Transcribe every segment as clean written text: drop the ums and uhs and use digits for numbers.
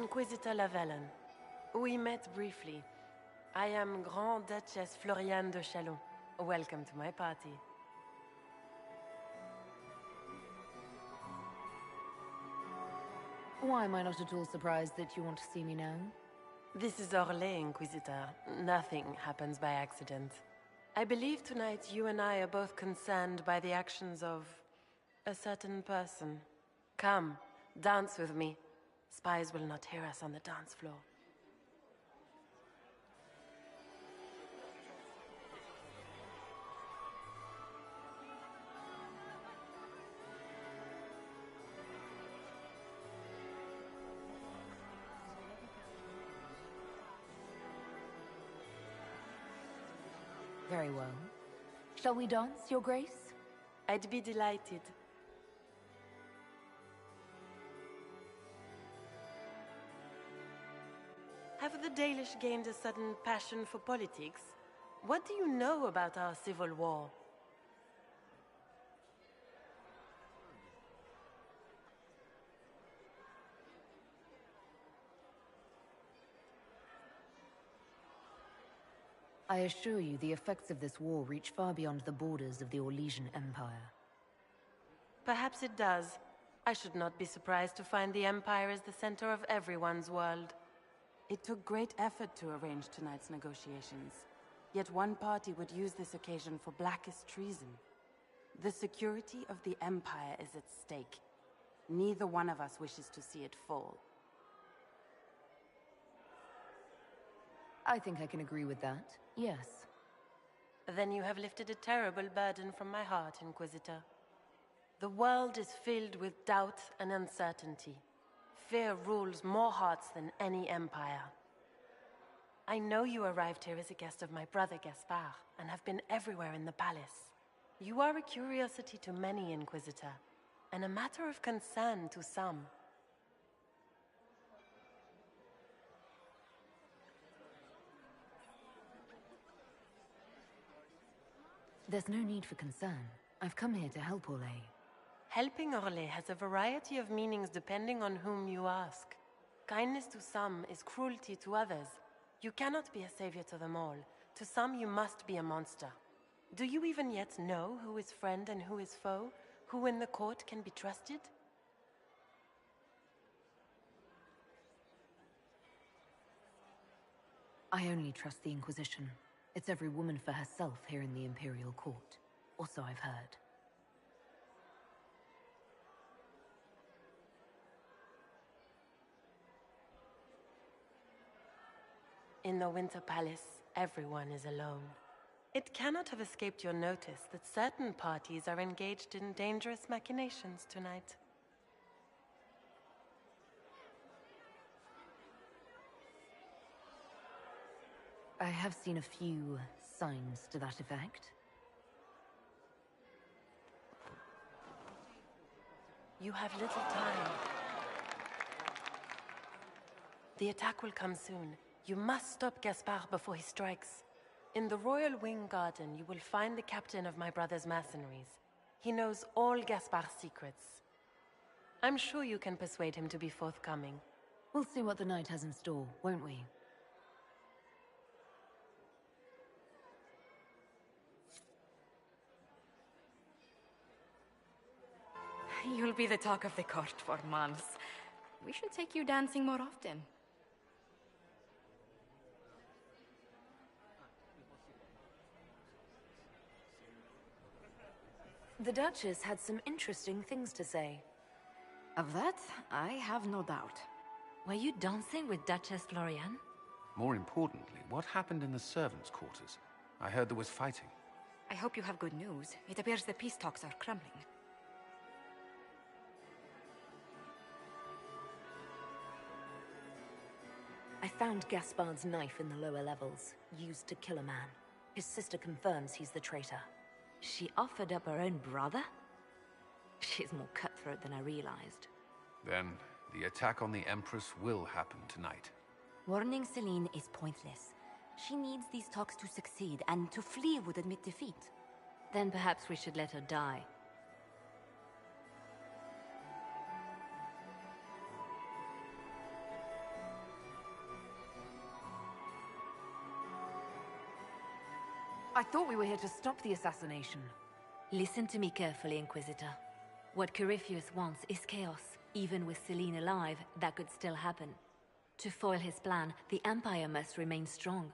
Inquisitor Lavellen. We met briefly. I am Grand Duchess Floriane de Chalon. Welcome to my party. Why am I not at all surprised that you want to see me now? This is Orlais, Inquisitor. Nothing happens by accident. I believe tonight you and I are both concerned by the actions of a certain person. Come, dance with me. Spies will not hear us on the dance floor. Very well. Shall we dance, Your Grace? I'd be delighted. Have the Dalish gained a sudden passion for politics? What do you know about our civil war? I assure you the effects of this war reach far beyond the borders of the Orlesian Empire. Perhaps it does. I should not be surprised to find the Empire is the center of everyone's world. It took great effort to arrange tonight's negotiations. Yet one party would use this occasion for blackest treason. The security of the Empire is at stake. Neither one of us wishes to see it fall. I think I can agree with that, yes. Then you have lifted a terrible burden from my heart, Inquisitor. The world is filled with doubt and uncertainty. Fear rules more hearts than any empire. I know you arrived here as a guest of my brother Gaspard, and have been everywhere in the palace. You are a curiosity to many, Inquisitor, and a matter of concern to some. There's no need for concern. I've come here to help Orlais. Helping Orlais has a variety of meanings depending on whom you ask. Kindness to some is cruelty to others. You cannot be a savior to them all. To some you must be a monster. Do you even yet know who is friend and who is foe? Who in the court can be trusted? I only trust the Inquisition. It's every woman for herself here in the Imperial Court. Or so I've heard. In the Winter Palace, everyone is alone. It cannot have escaped your notice that certain parties are engaged in dangerous machinations tonight. I have seen a few signs to that effect. You have little time. The attack will come soon. You must stop Gaspard before he strikes. In the Royal Wing Garden, you will find the captain of my brother's mercenaries. He knows all Gaspard's secrets. I'm sure you can persuade him to be forthcoming. We'll see what the night has in store, won't we? You'll be the talk of the court for months. We should take you dancing more often. The Duchess had some interesting things to say. Of that, I have no doubt. Were you dancing with Duchess Floriane? More importantly, what happened in the servants' quarters? I heard there was fighting. I hope you have good news. It appears the peace talks are crumbling. I found Gaspard's knife in the lower levels, used to kill a man. His sister confirms he's the traitor. She offered up her own brother? She's more cutthroat than I realized. Then, the attack on the Empress will happen tonight. Warning Celine is pointless. She needs these talks to succeed, and to flee would admit defeat. Then perhaps we should let her die. I thought we were here to stop the assassination. Listen to me carefully, Inquisitor. What Corypheus wants is chaos. Even with Celine alive, that could still happen. To foil his plan, the Empire must remain strong.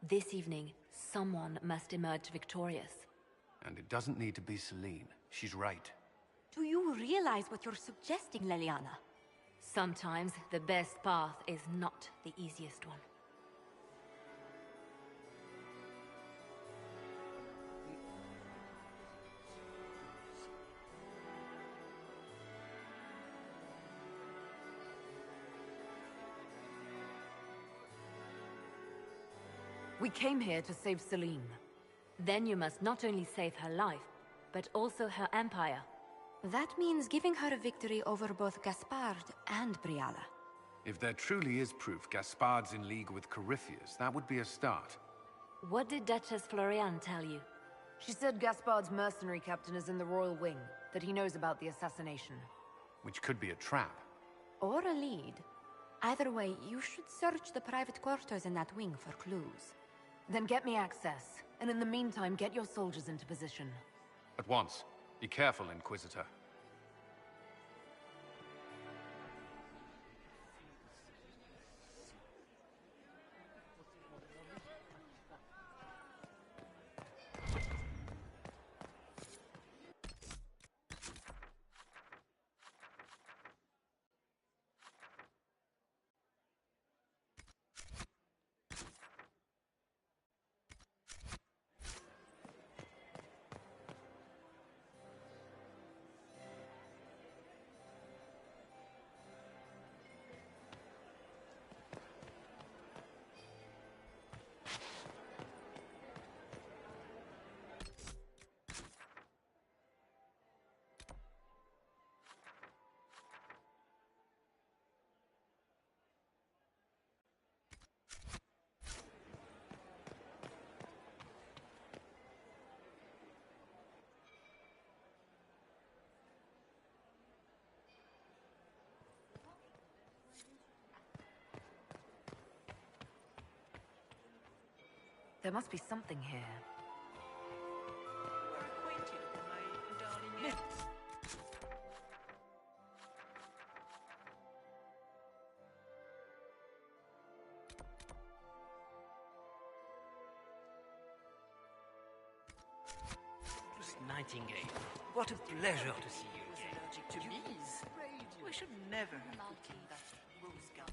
This evening, someone must emerge victorious. And it doesn't need to be Celine. She's right. Do you realize what you're suggesting, Leliana? Sometimes the best path is not the easiest one. We came here to save Celine. Then you must not only save her life, but also her empire. That means giving her a victory over both Gaspard and Briala. If there truly is proof Gaspard's in league with Corypheus, that would be a start. What did Duchess Floriane tell you? She said Gaspard's mercenary captain is in the Royal Wing, that he knows about the assassination. Which could be a trap. Or a lead. Either way, you should search the private quarters in that wing for clues. Then get me access, and in the meantime, get your soldiers into position. At once. Be careful, Inquisitor. There must be something here. We're acquainted, my darling. Yes. Miss Nightingale, what a pleasure to see you again. Allergic to bees. We should never have put in that rose gown.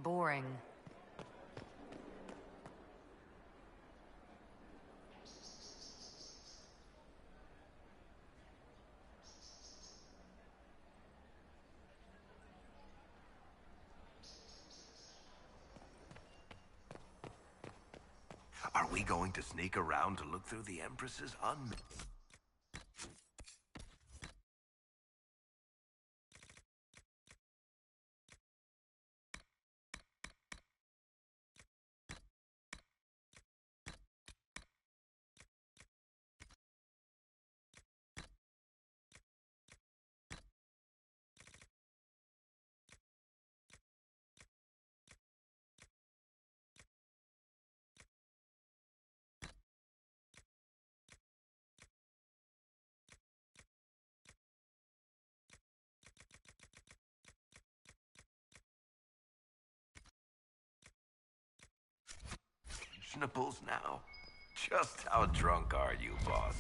Boring. Are we going to sneak around to look through the Empress's unmentionables now? Just how drunk are you, boss?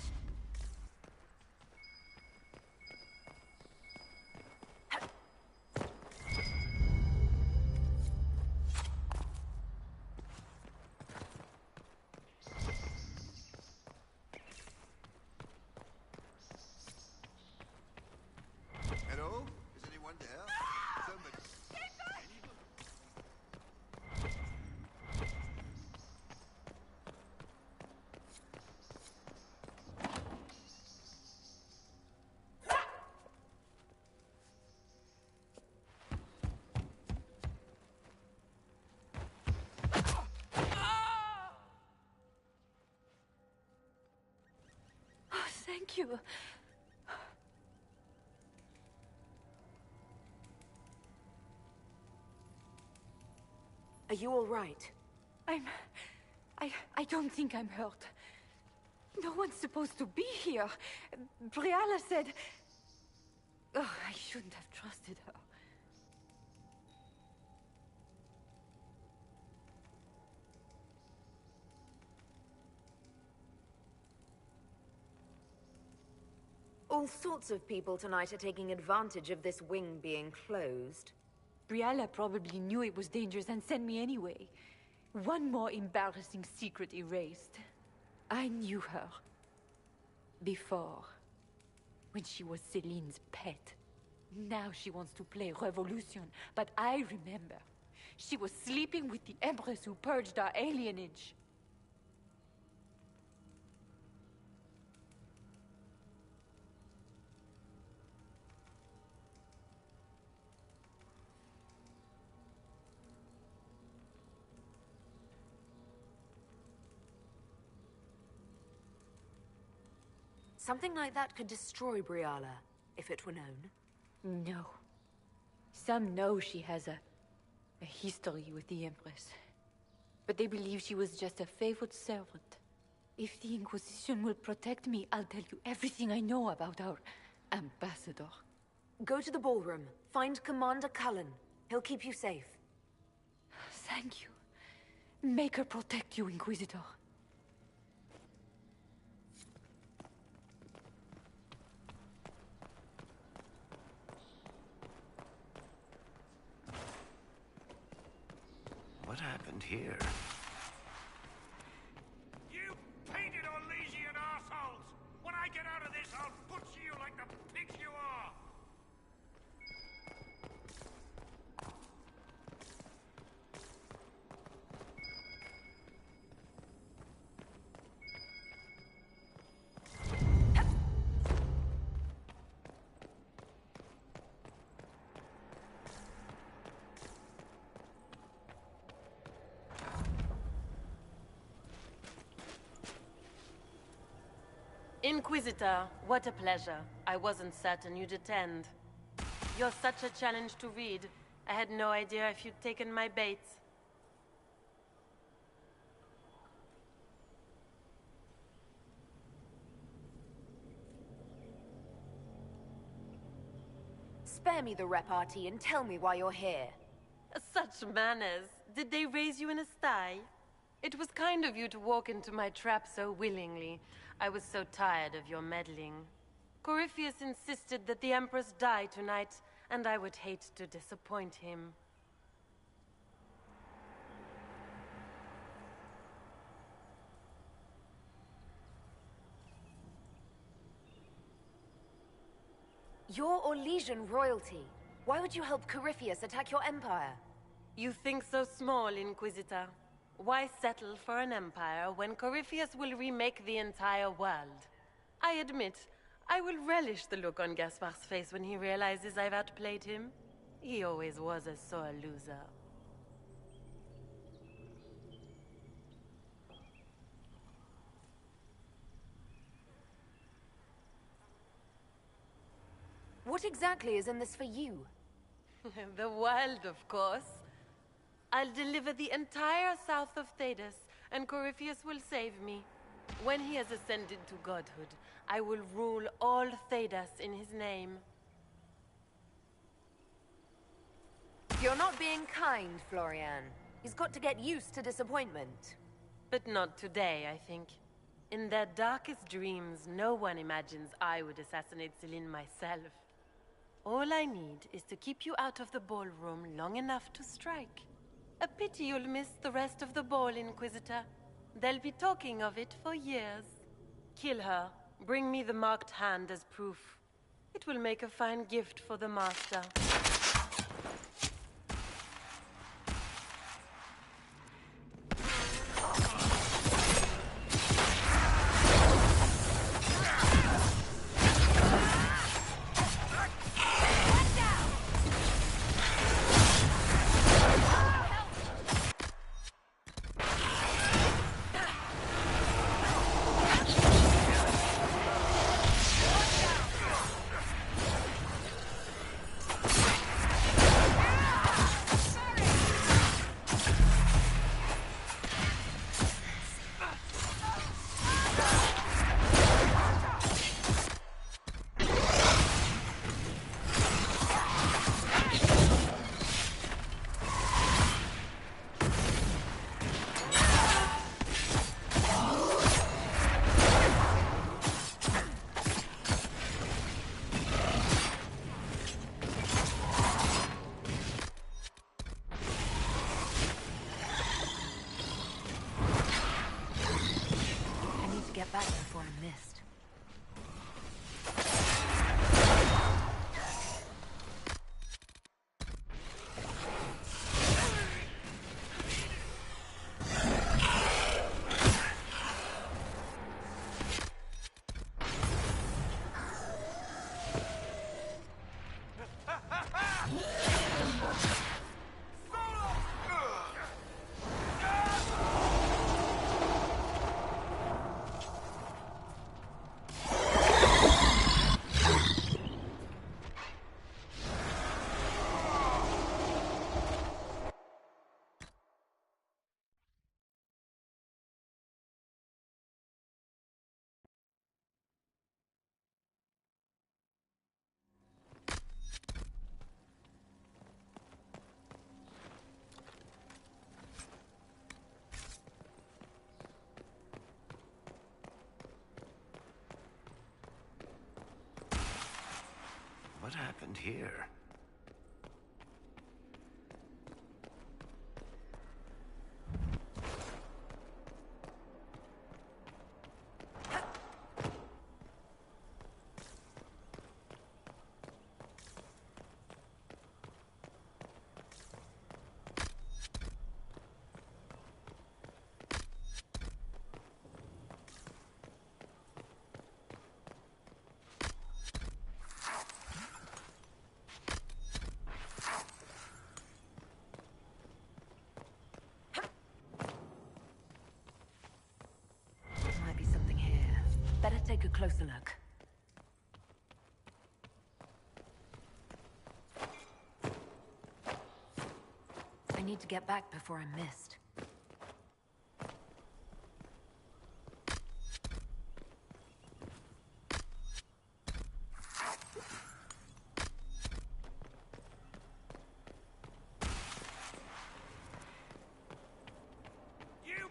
Hello? Is anyone there? Somebody. Oh, thank you. Are you all right? I don't think I'm hurt. No one's supposed to be here. Briala said... Oh, I shouldn't have trusted her. All sorts of people tonight are taking advantage of this wing being closed. Briala probably knew it was dangerous and sent me anyway. One more embarrassing secret erased. I knew her. Before. When she was Celine's pet. Now she wants to play Revolution, but I remember. She was sleeping with the Empress who purged our alienage. Something like that could destroy Briala, if it were known. No. Some know she has a history with the Empress. But they believe she was just a favored servant. If the Inquisition will protect me, I'll tell you everything I know about our ambassador. Go to the ballroom. Find Commander Cullen. He'll keep you safe. Thank you. Make her protect you, Inquisitor. What happened here? You painted Orlesian assholes! When I get out of this, I'll butcher you like the pigs you are! Inquisitor, what a pleasure. I wasn't certain you'd attend. You're such a challenge to read. I had no idea if you'd taken my bait. Spare me the repartee and tell me why you're here. Such manners. Did they raise you in a sty? It was kind of you to walk into my trap so willingly. I was so tired of your meddling. Corypheus insisted that the Empress die tonight, and I would hate to disappoint him. You're Orlesian royalty. Why would you help Corypheus attack your empire? You think so small, Inquisitor. Why settle for an empire when Corypheus will remake the entire world? I admit, I will relish the look on Gaspard's face when he realizes I've outplayed him. He always was a sore loser. What exactly is in this for you? The world, of course. I'll deliver the entire south of Thedas, and Corypheus will save me. When he has ascended to godhood, I will rule all Thedas in his name. You're not being kind, Florian. He's got to get used to disappointment. But not today, I think. In their darkest dreams, no one imagines I would assassinate Celine myself. All I need is to keep you out of the ballroom long enough to strike. A pity you'll miss the rest of the ball, Inquisitor. They'll be talking of it for years. Kill her. Bring me the marked hand as proof. It will make a fine gift for the Master. Before I missed. What happened here? Take a closer look. I need to get back before I'm missed. You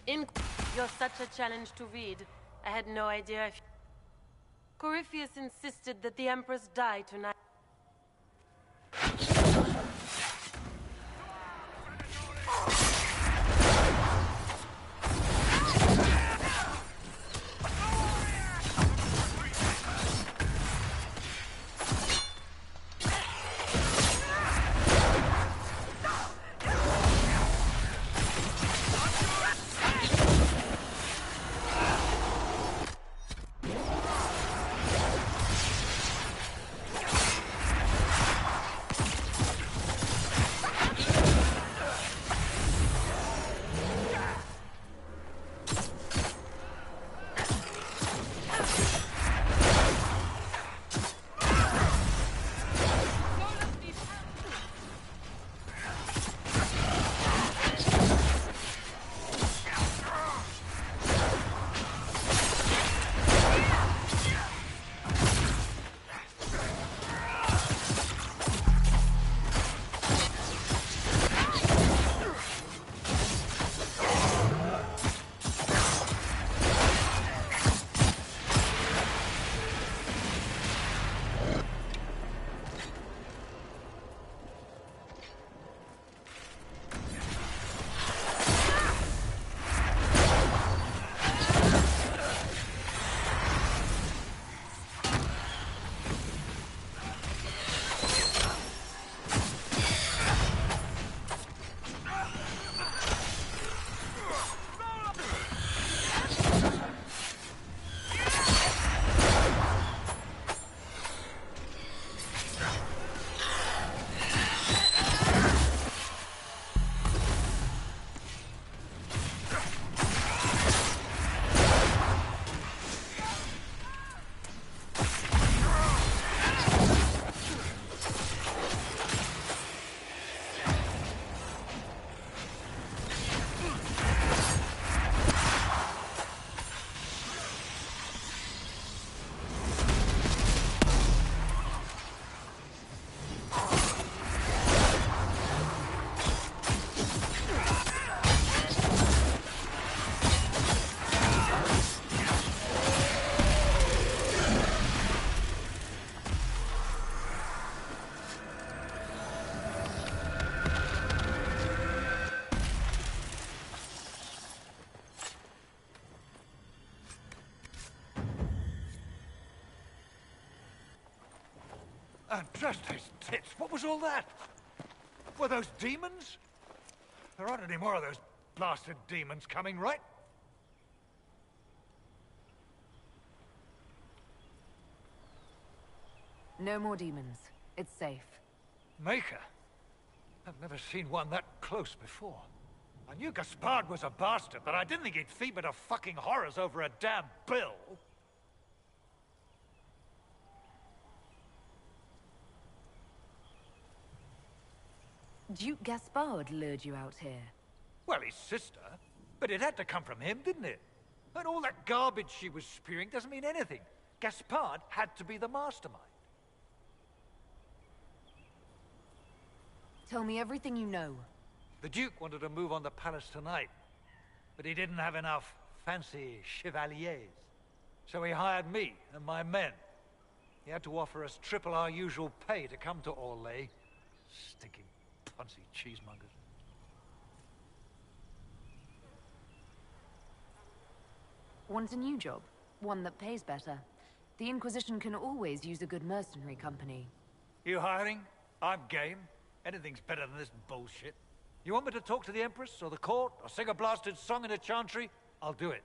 You're such a challenge to read. I had no idea if... Corypheus insisted that the Empress die tonight. And just his tits, what was all that? Were those demons? There aren't any more of those blasted demons coming, right? No more demons. It's safe. Maker? I've never seen one that close before. I knew Gaspard was a bastard, but I didn't think he'd feed me to fucking horrors over a damn bill. Duke Gaspard lured you out here. Well, his sister. But it had to come from him, didn't it? And all that garbage she was spewing doesn't mean anything. Gaspard had to be the mastermind. Tell me everything you know. The Duke wanted to move on the palace tonight, but he didn't have enough fancy chevaliers. So he hired me and my men. He had to offer us triple our usual pay to come to Orlais. Stinking punsy cheesemongers. Want a new job? One that pays better. The Inquisition can always use a good mercenary company. You hiring? I'm game. Anything's better than this bullshit. You want me to talk to the Empress, or the court, or sing a blasted song in a chantry? I'll do it.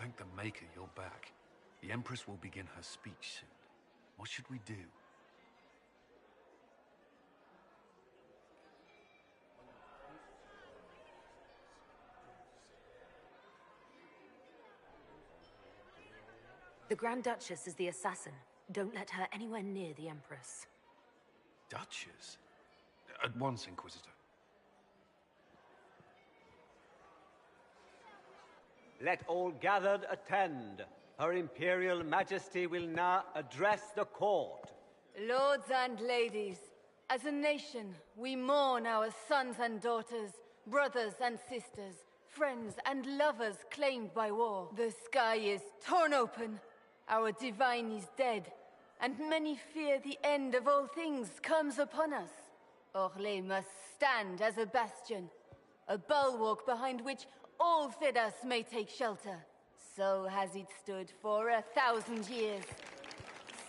Thank the Maker you're back. The Empress will begin her speech soon. What should we do? The Grand Duchess is the assassin. Don't let her anywhere near the Empress. Duchess? At once, Inquisitor. Let all gathered attend. Her Imperial Majesty will now address the court. Lords and ladies, as a nation, we mourn our sons and daughters, brothers and sisters, friends and lovers claimed by war. The sky is torn open. Our divine is dead, and many fear the end of all things comes upon us. Orlais must stand as a bastion, a bulwark behind which all feitas may take shelter. So has it stood for 1,000 years.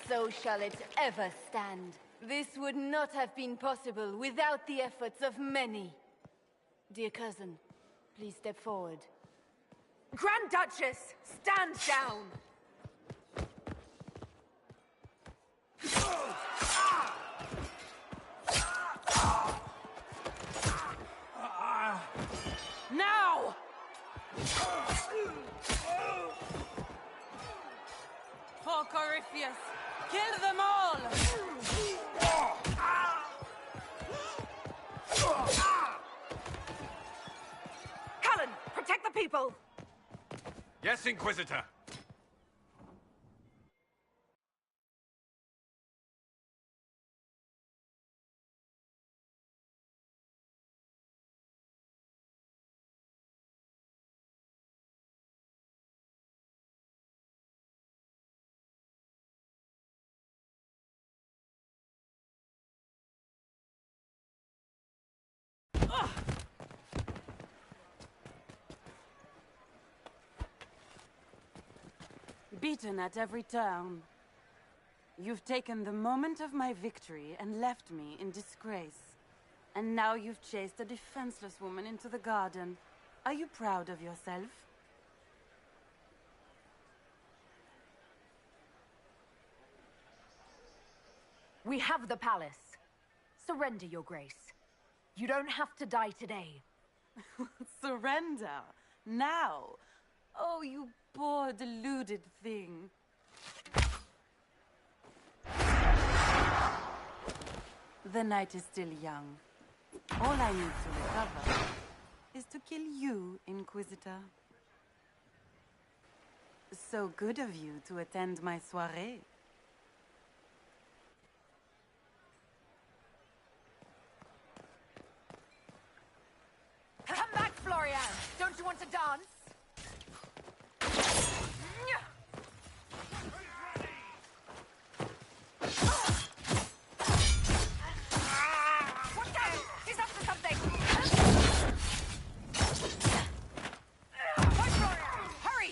So shall it ever stand. This would not have been possible without the efforts of many. Dear cousin, please step forward. Grand Duchess, stand down! Now! For Corypheus, kill them all! Cullen, protect the people! Yes, Inquisitor! Beaten at every turn. You've taken the moment of my victory and left me in disgrace. And now you've chased a defenseless woman into the garden. Are you proud of yourself? We have the palace. Surrender, Your Grace. You don't have to die today. Surrender? Now? Oh, you poor, deluded thing. The night is still young. All I need to recover is to kill you, Inquisitor. So good of you to attend my soirée. Come back, Florian! Don't you want to dance? Watch out! He's up to something! Push, Florian! Hurry!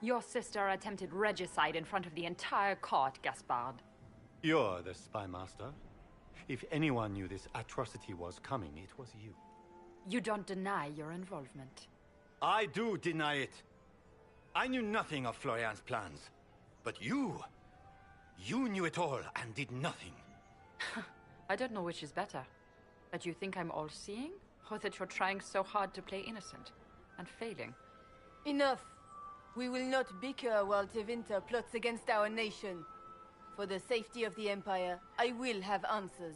Your sister attempted regicide in front of the entire court, Gaspard. You're the spy master. If anyone knew this atrocity was coming, it was you. You don't deny your involvement. I do deny it. I knew nothing of Florian's plans. But you knew it all and did nothing. I don't know which is better. That you think I'm all-seeing, or that you're trying so hard to play innocent and failing. Enough. We will not bicker while Tevinter plots against our nation. For the safety of the Empire, I will have answers.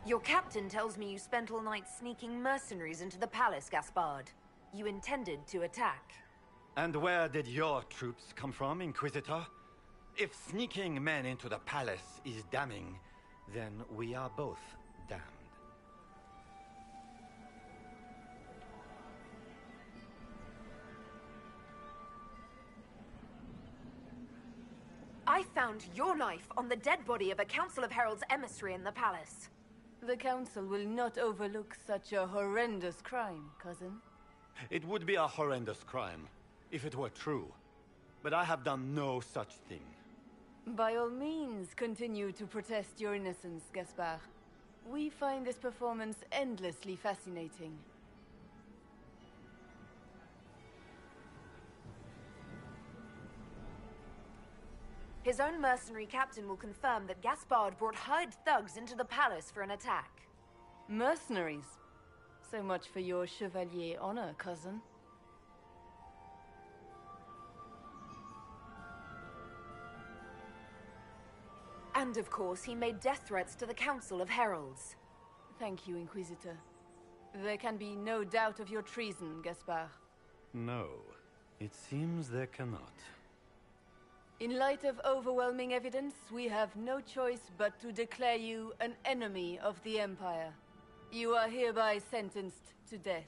Your captain tells me you spent all night sneaking mercenaries into the palace, Gaspard. You intended to attack. And where did your troops come from, Inquisitor? If sneaking men into the palace is damning, then we are both damned. I found your knife on the dead body of a Council of Heralds emissary in the palace. The Council will not overlook such a horrendous crime, cousin. It would be a horrendous crime, if it were true. But I have done no such thing. By all means, continue to protest your innocence, Gaspard. We find this performance endlessly fascinating. His own mercenary captain will confirm that Gaspard brought hired thugs into the palace for an attack. Mercenaries? So much for your chevalier honor, cousin. And of course, he made death threats to the Council of Heralds. Thank you, Inquisitor. There can be no doubt of your treason, Gaspard. No, it seems there cannot. In light of overwhelming evidence, we have no choice but to declare you an enemy of the Empire. You are hereby sentenced to death.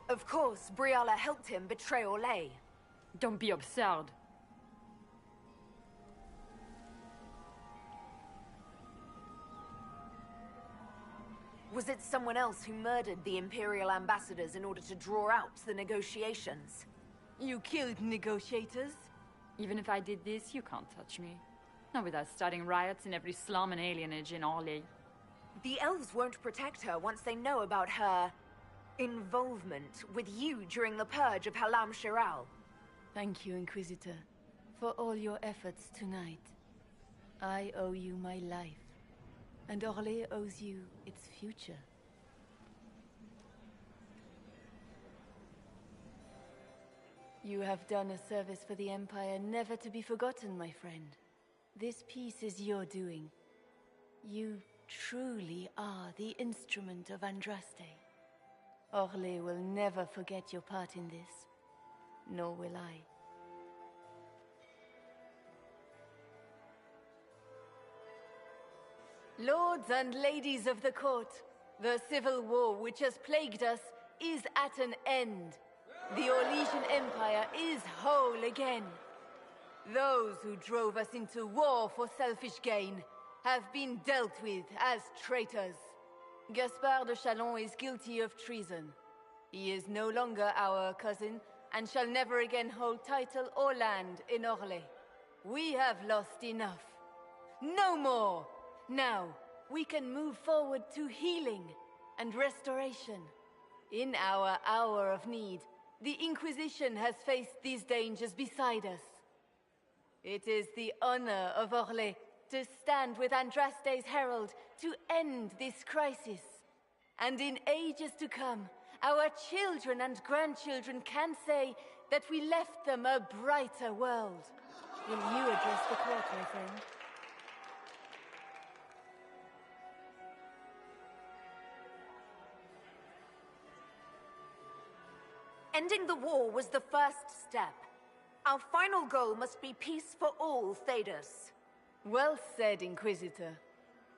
Of course, Briala helped him betray Orlais. Don't be absurd. Was it someone else who murdered the Imperial ambassadors in order to draw out the negotiations? You killed negotiators? Even if I did this, you can't touch me. Not without starting riots in every slum and alienage in Orlais. The elves won't protect her once they know about her involvement with you during the purge of Halam Shiral. Thank you, Inquisitor, for all your efforts tonight. I owe you my life, and Orlais owes you its future. You have done a service for the Empire never to be forgotten, my friend. This piece is your doing. You truly are the instrument of Andraste. Orlais will never forget your part in this, nor will I. Lords and ladies of the court, the civil war which has plagued us is at an end. The Orlesian Empire is whole again. Those who drove us into war for selfish gain have been dealt with as traitors. Gaspard de Chalon is guilty of treason. He is no longer our cousin and shall never again hold title or land in Orlais. We have lost enough. No more! Now, we can move forward to healing and restoration. In our hour of need, the Inquisition has faced these dangers beside us. It is the honor of Orlais to stand with Andraste's herald to end this crisis. And in ages to come, our children and grandchildren can say that we left them a brighter world. Will you address the court, my friend? Ending the war was the first step. Our final goal must be peace for all, Thedas. Well said, Inquisitor.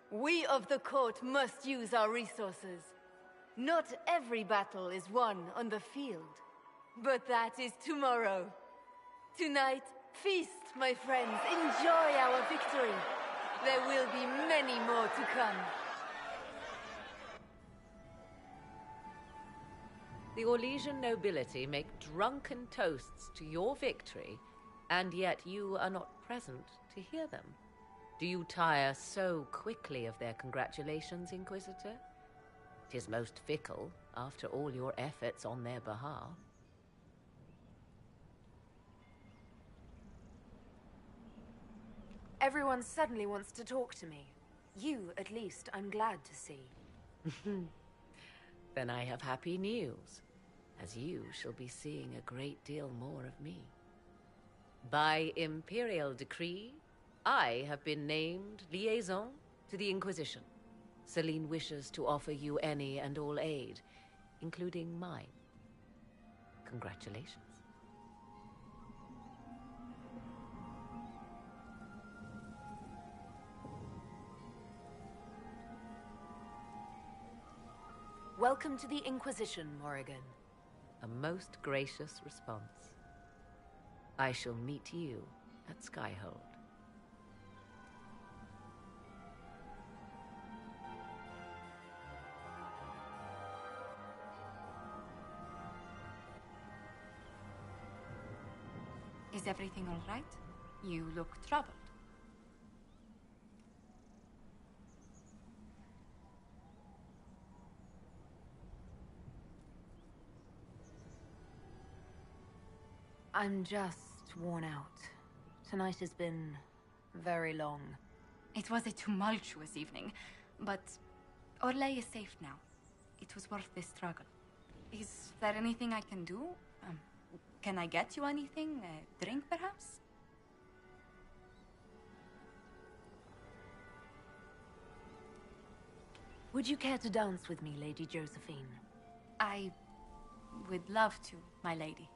We of the court must use our resources. Not every battle is won on the field, but that is tomorrow. Tonight, feast, my friends. Enjoy our victory. There will be many more to come. The Orlesian nobility make drunken toasts to your victory, and yet you are not present to hear them. Do you tire so quickly of their congratulations, Inquisitor? 'Tis most fickle, after all your efforts on their behalf. Everyone suddenly wants to talk to me. You, at least, I'm glad to see. Then I have happy news, as you shall be seeing a great deal more of me. By imperial decree, I have been named liaison to the Inquisition. Celine wishes to offer you any and all aid, including mine. Congratulations. Welcome to the Inquisition, Morrigan. A most gracious response. I shall meet you at Skyhold. Is everything all right? You look troubled. I'm just worn out. Tonight has been very long. It was a tumultuous evening, but Orlais is safe now. It was worth the struggle. Is there anything I can do? Can I get you anything? A drink, perhaps? Would you care to dance with me, Lady Josephine? I would love to, my lady.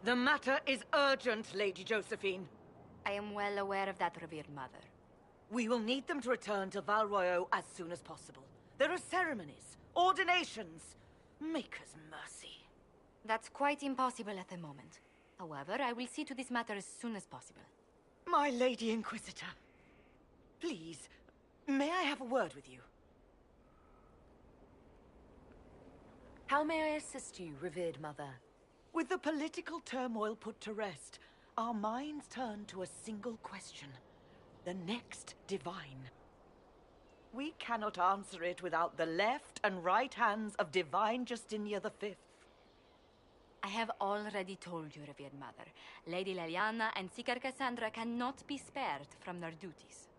The matter is urgent, Lady Josephine. I am well aware of that, revered mother. We will need them to return to Val Royeaux as soon as possible. There are ceremonies, ordinations. Maker's mercy. That's quite impossible at the moment. However, I will see to this matter as soon as possible. My Lady Inquisitor. Please, may I have a word with you? How may I assist you, revered mother? With the political turmoil put to rest, our minds turn to a single question. the next divine. We cannot answer it without the left and right hands of Divine Justinia V. I have already told you, revered mother. Lady Leliana and Seeker Cassandra cannot be spared from their duties.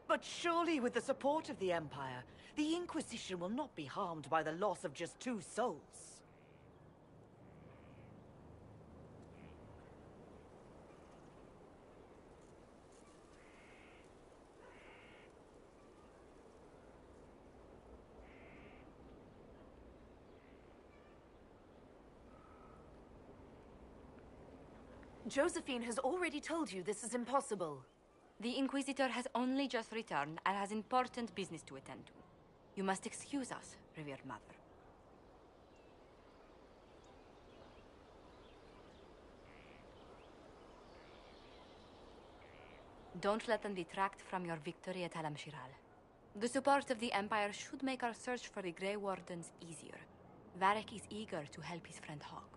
But surely with the support of the Empire, the Inquisition will not be harmed by the loss of just 2 souls. Josephine has already told you this is impossible. The Inquisitor has only just returned and has important business to attend to. You must excuse us, revered mother. Don't let them detract from your victory at Alam-Shiral. The support of the Empire should make our search for the Grey Wardens easier. Varric is eager to help his friend Hawk.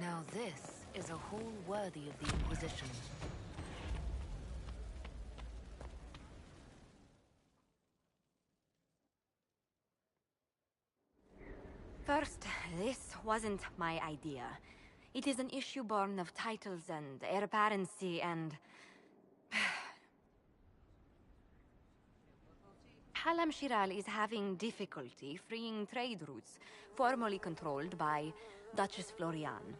Now this is a hall worthy of the Inquisition. First, this wasn't my idea. It is an issue born of titles and heir apparency and... Alam-Shiral is having difficulty freeing trade routes formerly controlled by Duchess Florian.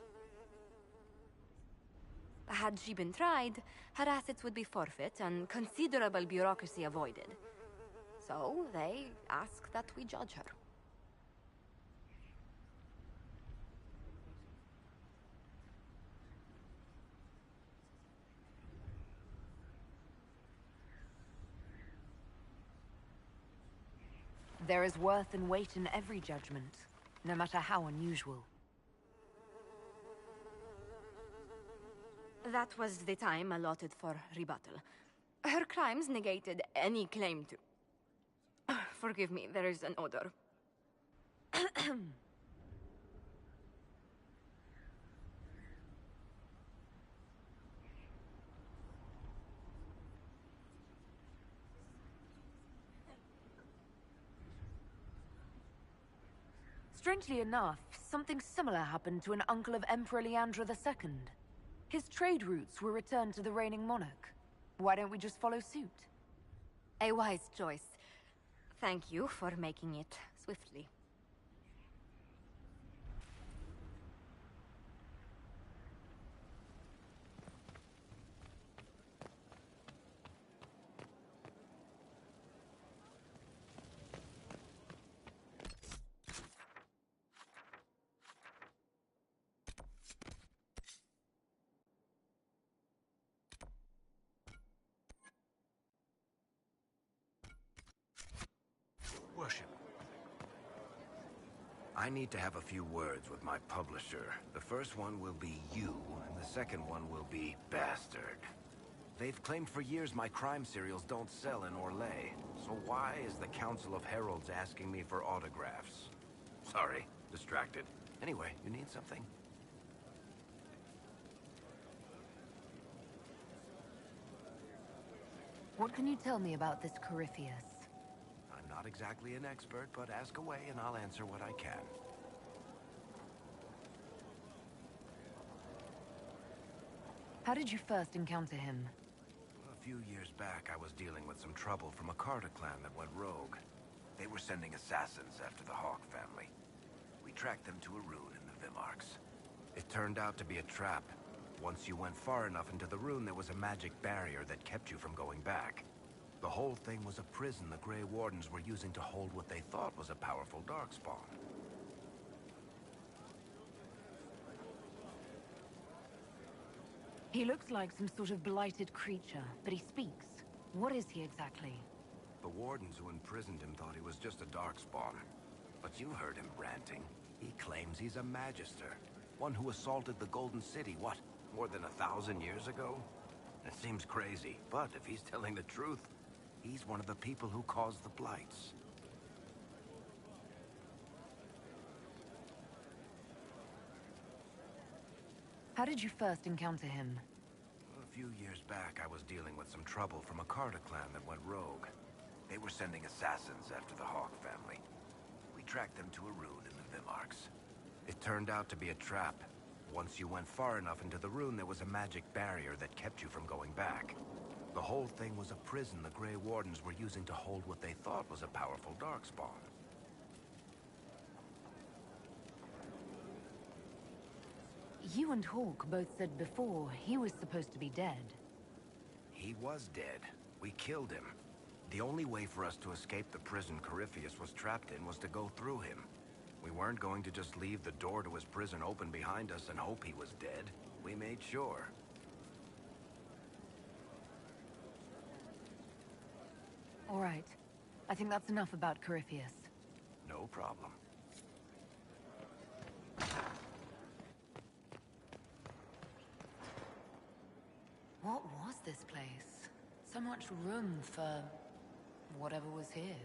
Had she been tried, her assets would be forfeit and considerable bureaucracy avoided. So they ask that we judge her. There is worth and weight in every judgment, no matter how unusual. That was the time allotted for rebuttal. Her crimes negated any claim to... Forgive me, there is an odor. Strangely enough, something similar happened to an uncle of Emperor Leandra II. His trade routes were returned to the reigning monarch. Why don't we just follow suit? A wise choice. Thank you for making it swiftly. Worship. I need to have a few words with my publisher. The first one will be you, and the second one will be Bastard. They've claimed for years my crime serials don't sell in Orlais. So why is the Council of Heralds asking me for autographs? Sorry, distracted. Anyway, you need something? What can you tell me about this Corypheus? I'm not exactly an expert, but ask away and I'll answer what I can. How did you first encounter him? A few years back, I was dealing with some trouble from a Carter clan that went rogue. They were sending assassins after the Hawk family. We tracked them to a ruin in the Villarks. It turned out to be a trap. Once you went far enough into the rune, there was a magic barrier that kept you from going back. The whole thing was a prison the Grey Wardens were using to hold what they thought was a powerful darkspawn. He looks like some sort of blighted creature, but he speaks. What is he exactly? The Wardens who imprisoned him thought he was just a darkspawn. But you heard him ranting. He claims he's a Magister. One who assaulted the Golden City, what, more than 1,000 years ago? It seems crazy, but if he's telling the truth, he's one of the people who caused the blights. How did you first encounter him? A few years back, I was dealing with some trouble from a Carter clan that went rogue. They were sending assassins after the Hawk family. We tracked them to a rune in the Villarks. It turned out to be a trap. Once you went far enough into the rune, there was a magic barrier that kept you from going back. The whole thing was a prison the Grey Wardens were using to hold what they thought was a powerful darkspawn. You and Hawk both said before he was supposed to be dead. He was dead. We killed him. The only way for us to escape the prison Corypheus was trapped in was to go through him. We weren't going to just leave the door to his prison open behind us and hope he was dead. We made sure. All right. I think that's enough about Corypheus. No problem. What was this place? So much room for whatever was here.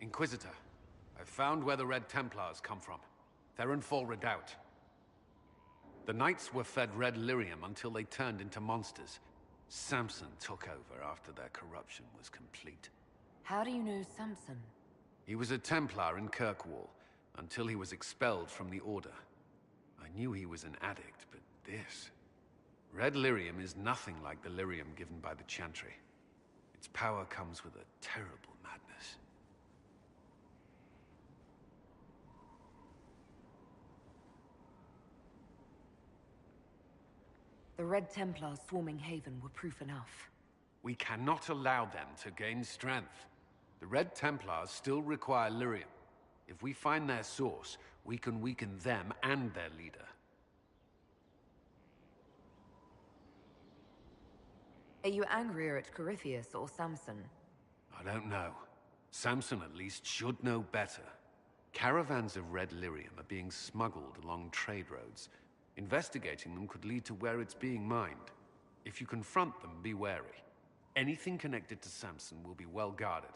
Inquisitor, I've found where the Red Templars come from. They're in full redoubt. The Knights were fed red lyrium until they turned into monsters. Samson took over after their corruption was complete. How do you know Samson? He was a Templar in Kirkwall, until he was expelled from the Order. I knew he was an addict, but this... Red lyrium is nothing like the lyrium given by the Chantry. Its power comes with a terrible madness. The Red Templars swarming Haven were proof enough. We cannot allow them to gain strength. The Red Templars still require lyrium. If we find their source, we can weaken them and their leader. Are you angrier at Corypheus or Samson? I don't know. Samson at least should know better. Caravans of red lyrium are being smuggled along trade roads. Investigating them could lead to where it's being mined. If you confront them, be wary. Anything connected to Samson will be well guarded.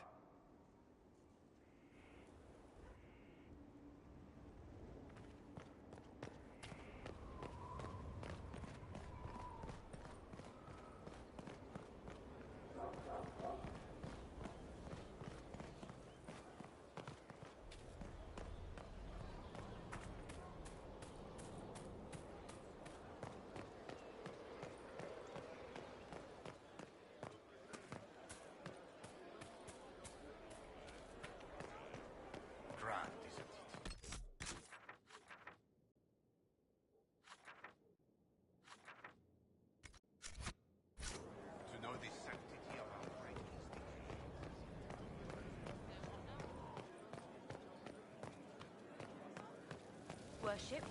Worship.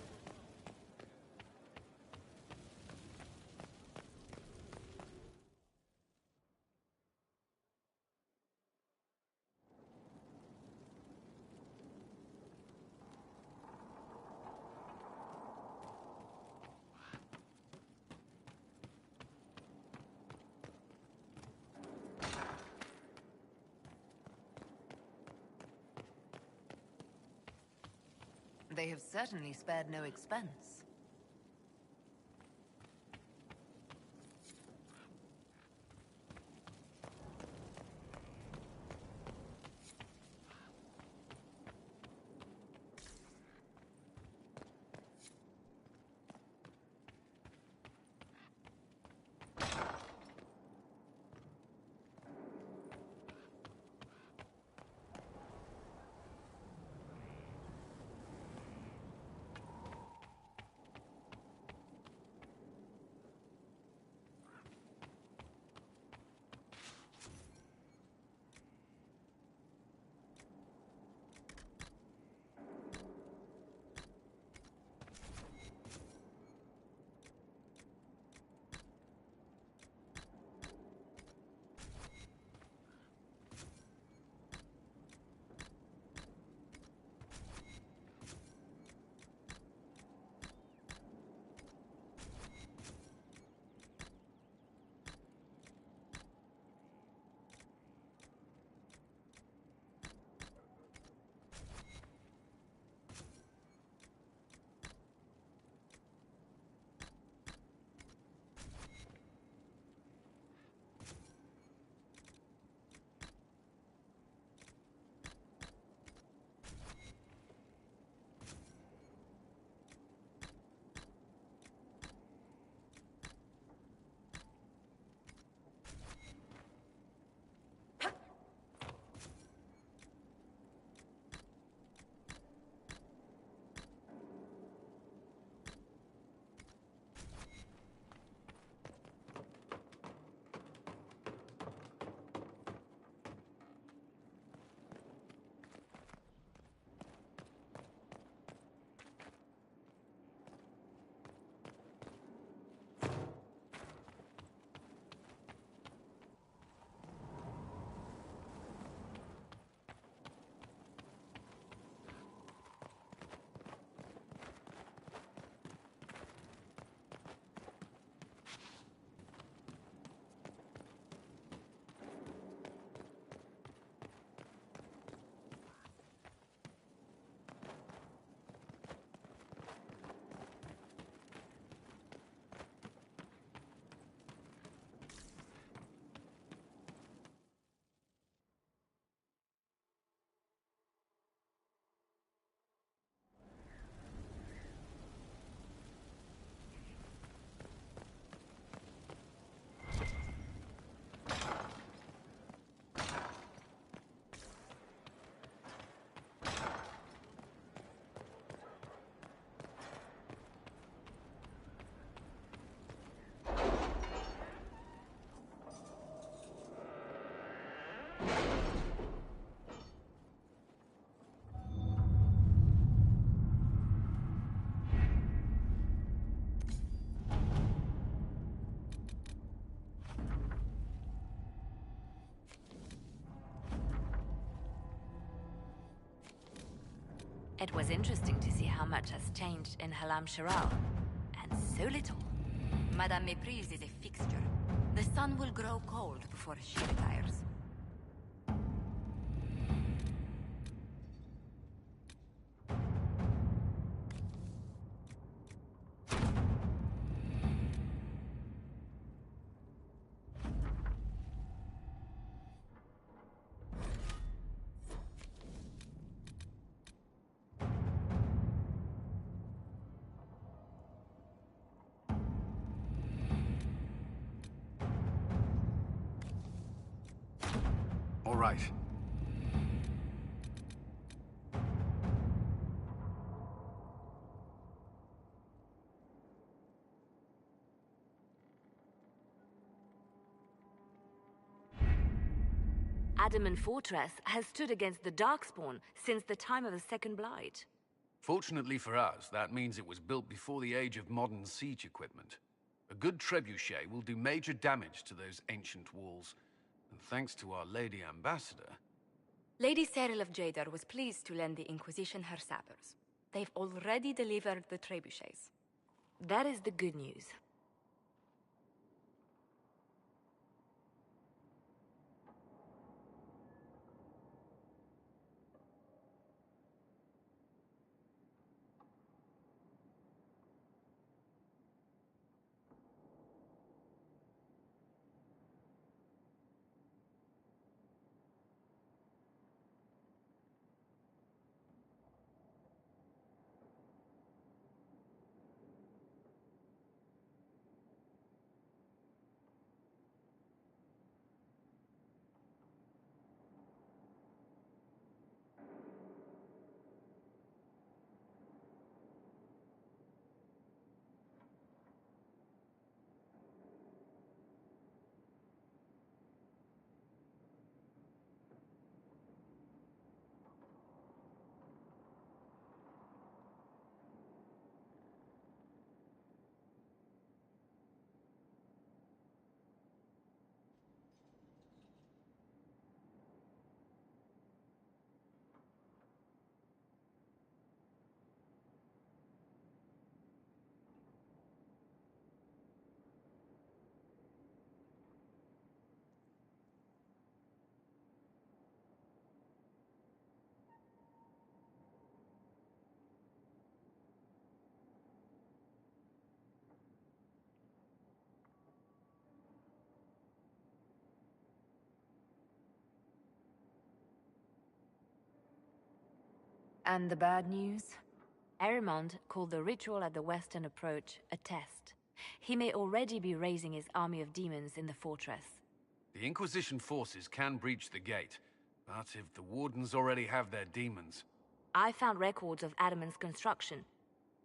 They have certainly spared no expense. It was interesting to see how much has changed in Halam Sharal. And so little. Madame Méprise is a fixture. The sun will grow cold before she retires. All right. Adamant Fortress has stood against the Darkspawn since the time of the Second Blight. Fortunately for us, that means it was built before the age of modern siege equipment. A good trebuchet will do major damage to those ancient walls. And thanks to our Lady Ambassador... Lady Cyril of Jadar was pleased to lend the Inquisition her sappers. They've already delivered the trebuchets. That is the good news. And the bad news? Erimond called the ritual at the western approach a test. He may already be raising his army of demons in the fortress. The Inquisition forces can breach the gate, but if the Wardens already have their demons... I found records of Adamant's construction.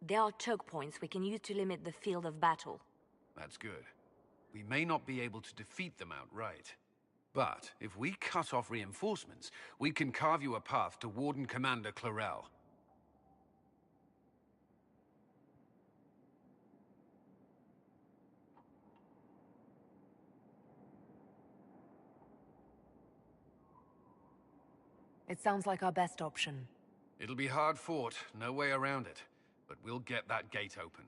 There are choke points we can use to limit the field of battle. That's good. We may not be able to defeat them outright. But if we cut off reinforcements, we can carve you a path to Warden Commander Clarel. It sounds like our best option. It'll be hard fought, no way around it. But we'll get that gate open.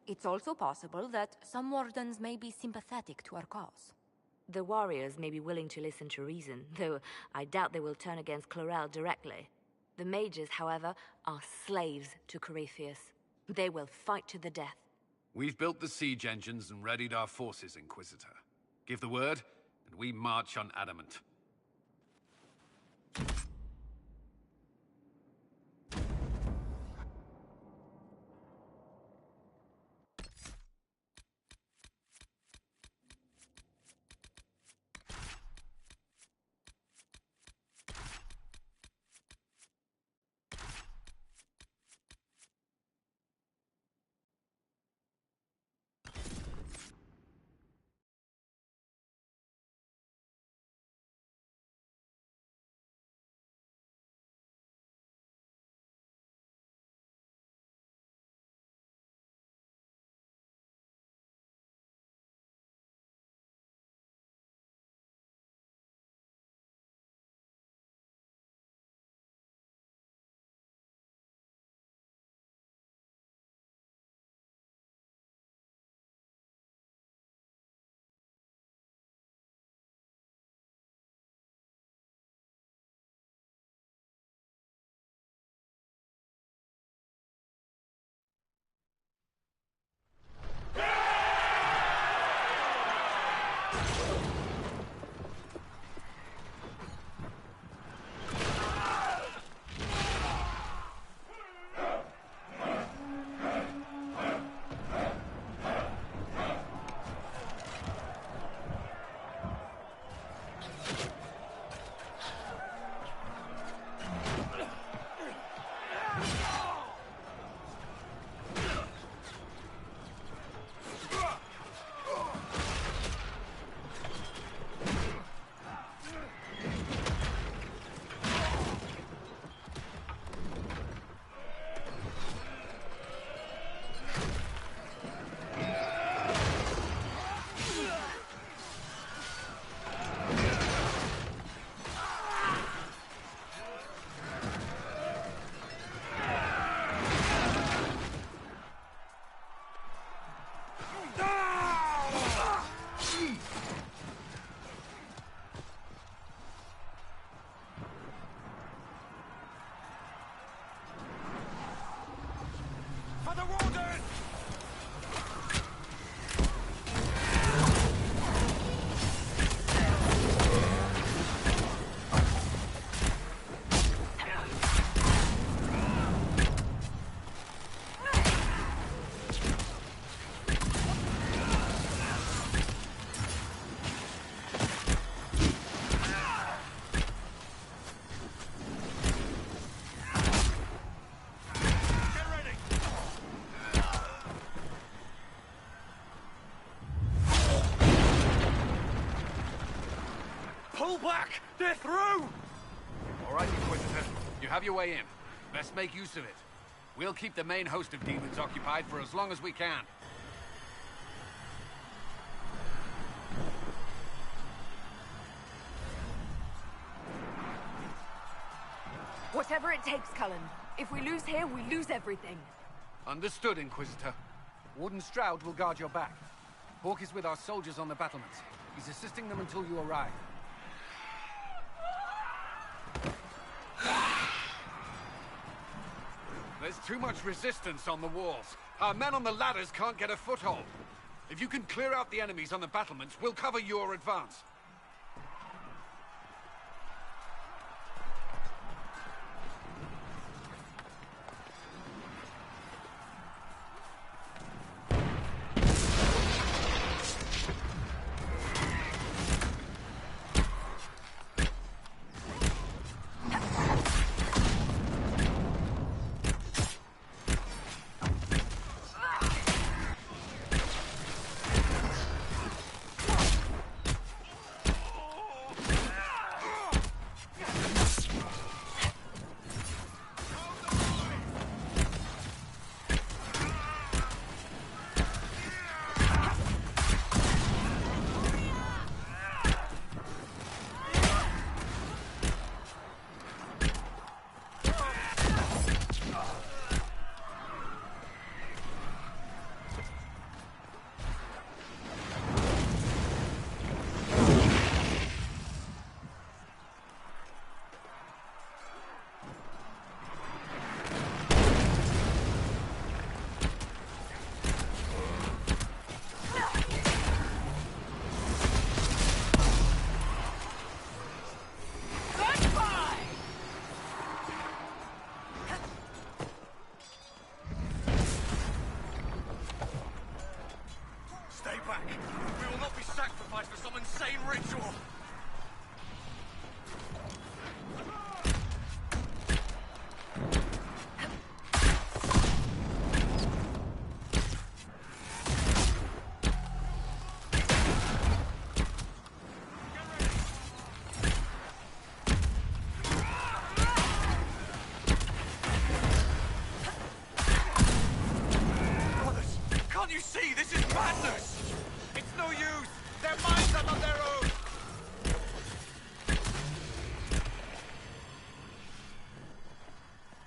It's also possible that some Wardens may be sympathetic to our cause. The warriors may be willing to listen to reason, though I doubt they will turn against Clarel directly. The mages, however, are slaves to Corypheus. They will fight to the death. We've built the siege engines and readied our forces, Inquisitor. Give the word, and we march on Adamant. Pull back! They're through! All right, Inquisitor. You have your way in. Best make use of it. We'll keep the main host of demons occupied for as long as we can. Whatever it takes, Cullen. If we lose here, we lose everything. Understood, Inquisitor. Warden Stroud will guard your back. Hawk is with our soldiers on the battlements. He's assisting them until you arrive. There's too much resistance on the walls. Our men on the ladders can't get a foothold. If you can clear out the enemies on the battlements, we'll cover your advance.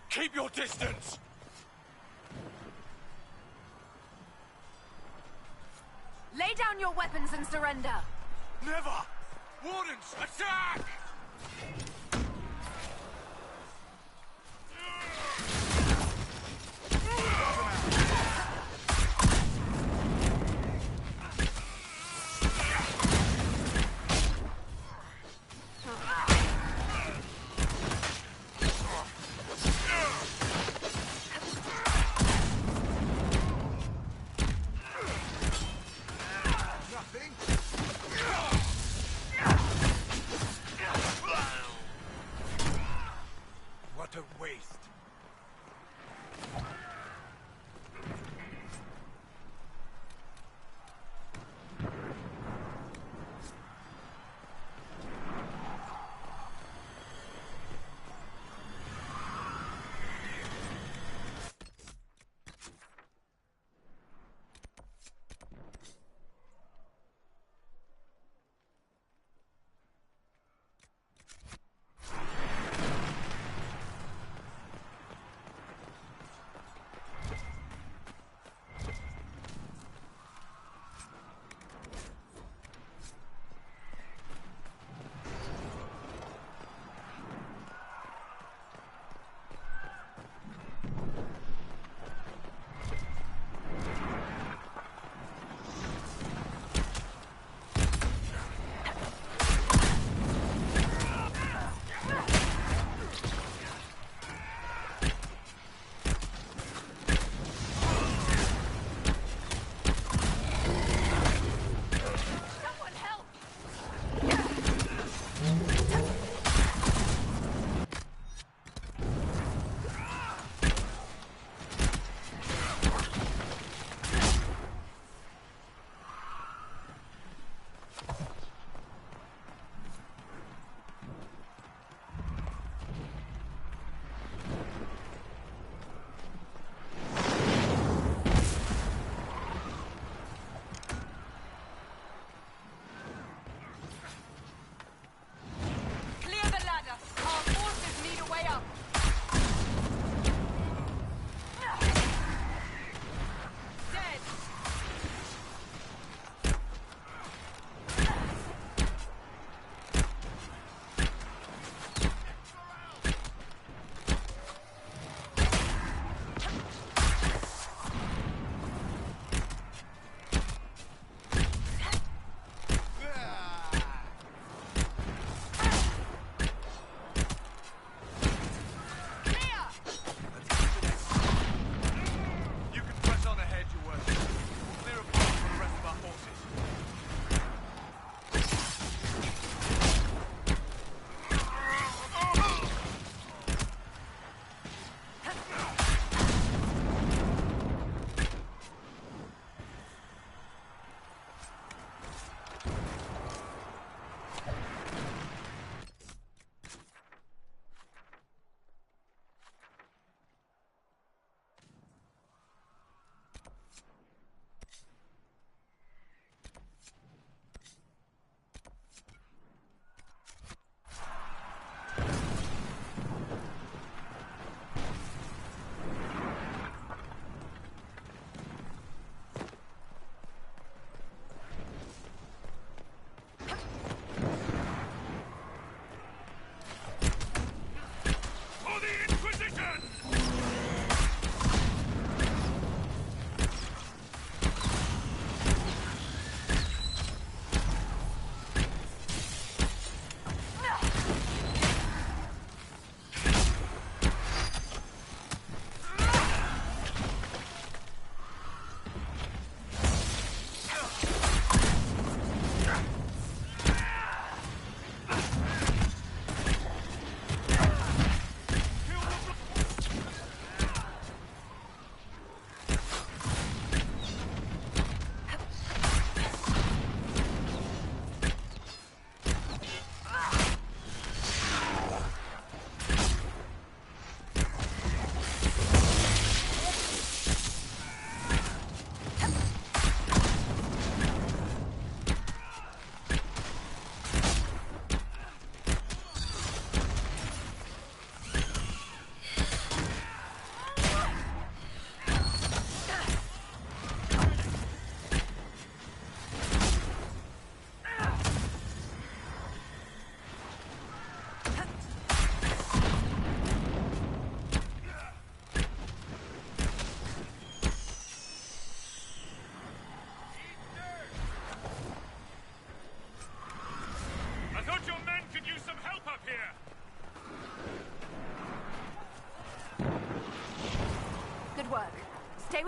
Keep your distance! Lay down your weapons and surrender! Never! Wardens, attack!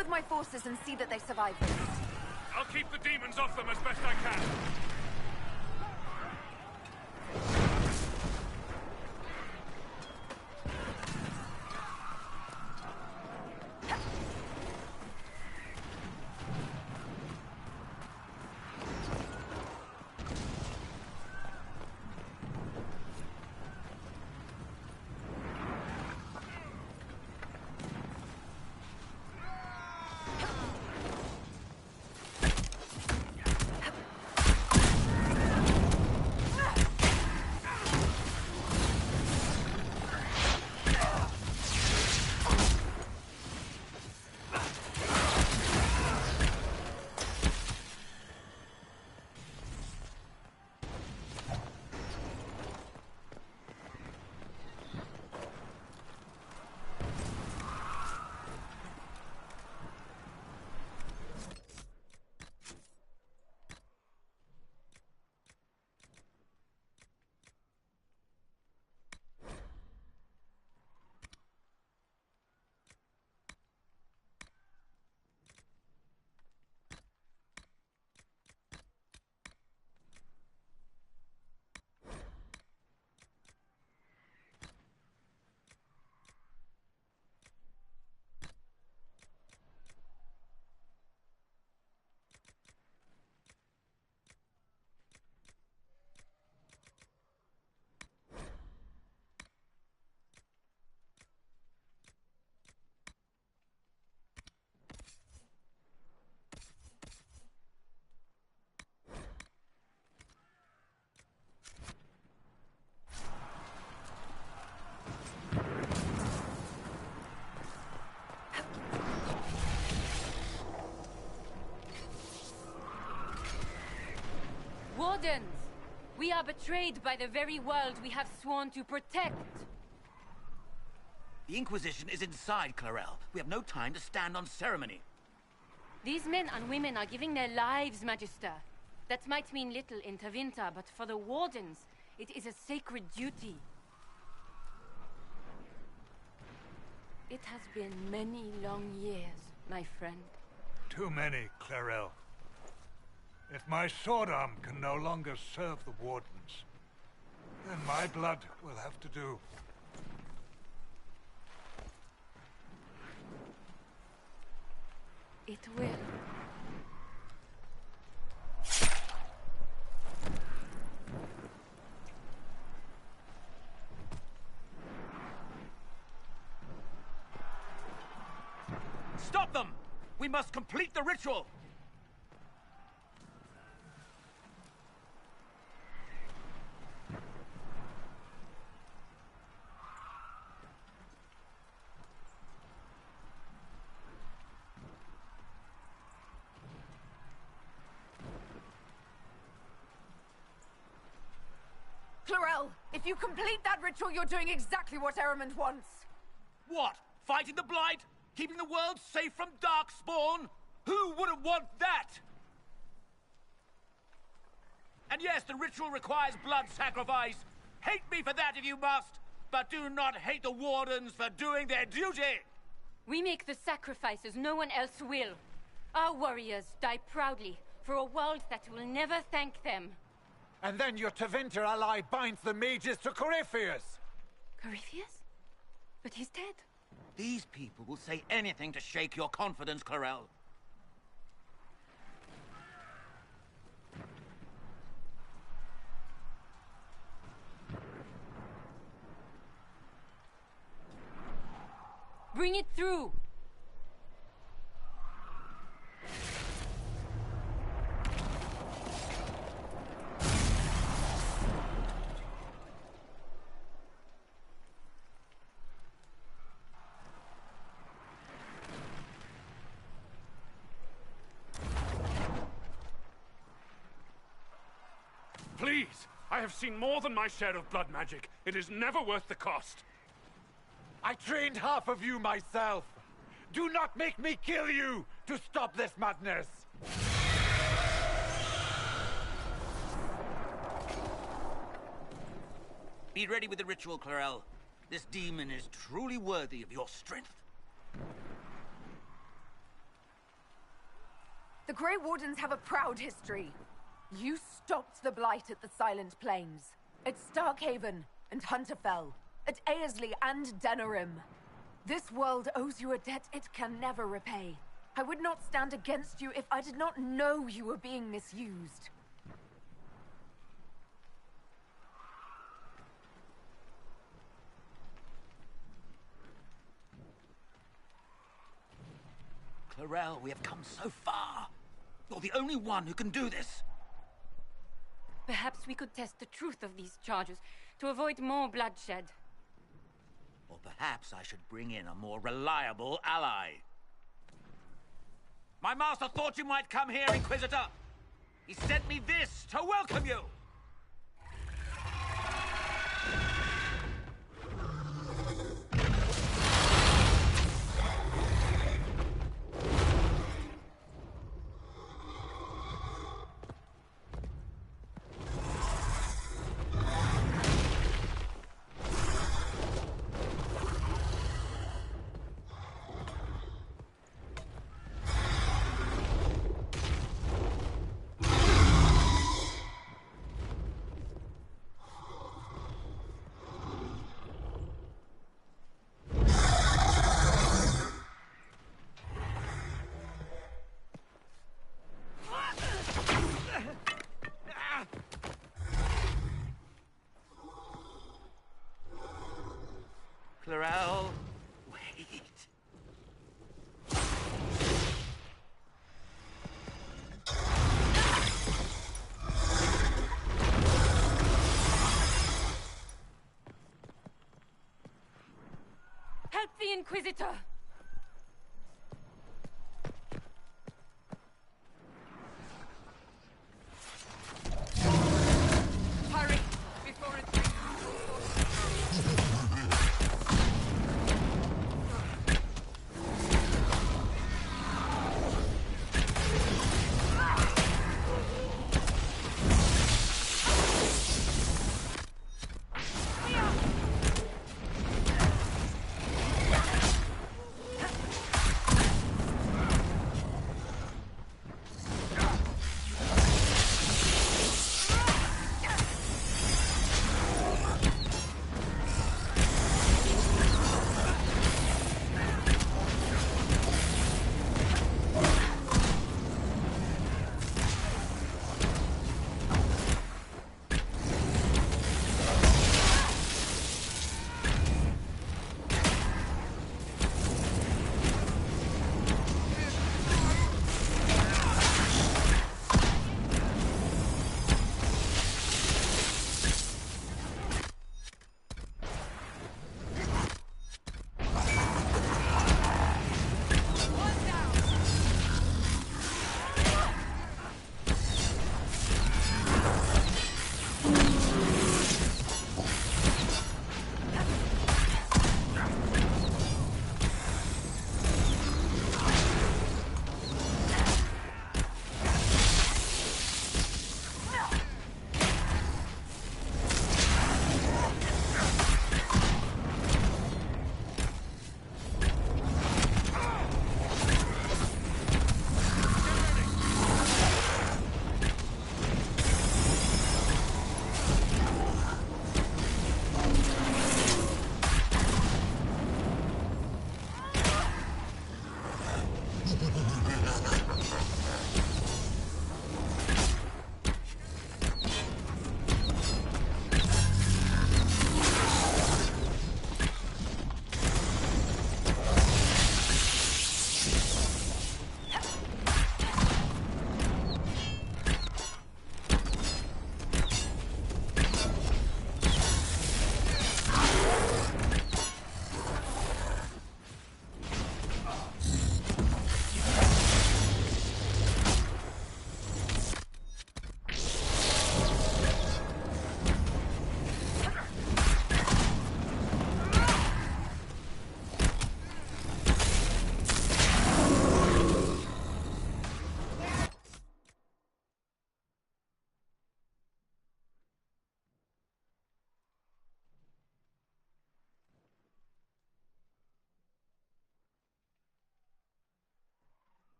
with my forces and see that they survive this. I'll keep the demons off them as best I can. Wardens! We are betrayed by the very world we have sworn to protect. The Inquisition is inside, Clarel. We have no time to stand on ceremony. These men and women are giving their lives, Magister. That might mean little in Tevinter, but for the Wardens, it is a sacred duty. It has been many long years, my friend. Too many, Clarel. If my sword arm can no longer serve the Wardens, then my blood will have to do. It will. Stop them! We must complete the ritual! Clarel, if you complete that ritual, you're doing exactly what Ehrman wants. What? Fighting the Blight? Keeping the world safe from Darkspawn? Who wouldn't want that? And yes, the ritual requires blood sacrifice. Hate me for that if you must, but do not hate the Wardens for doing their duty! We make the sacrifices no one else will. Our warriors die proudly for a world that will never thank them. And then your Tevinter ally binds the mages to Corypheus! Corypheus? But he's dead. These people will say anything to shake your confidence, Clarel. Bring it through! Please! I have seen more than my share of blood magic. It is never worth the cost. I trained half of you myself. Do not make me kill you to stop this madness. Be ready with the ritual, Clarel. This demon is truly worthy of your strength. The Grey Wardens have a proud history. You stopped the Blight at the Silent Plains, at Starkhaven and Hunterfell, at Aesley and Denerim. This world owes you a debt it can never repay. I would not stand against you if I did not know you were being misused. Clarel, we have come so far. You're the only one who can do this. Perhaps we could test the truth of these charges to avoid more bloodshed. Or perhaps I should bring in a more reliable ally. My master thought you might come here, Inquisitor. He sent me this to welcome you. Clarel, wait. Help the Inquisitor! Hurry, before it reaches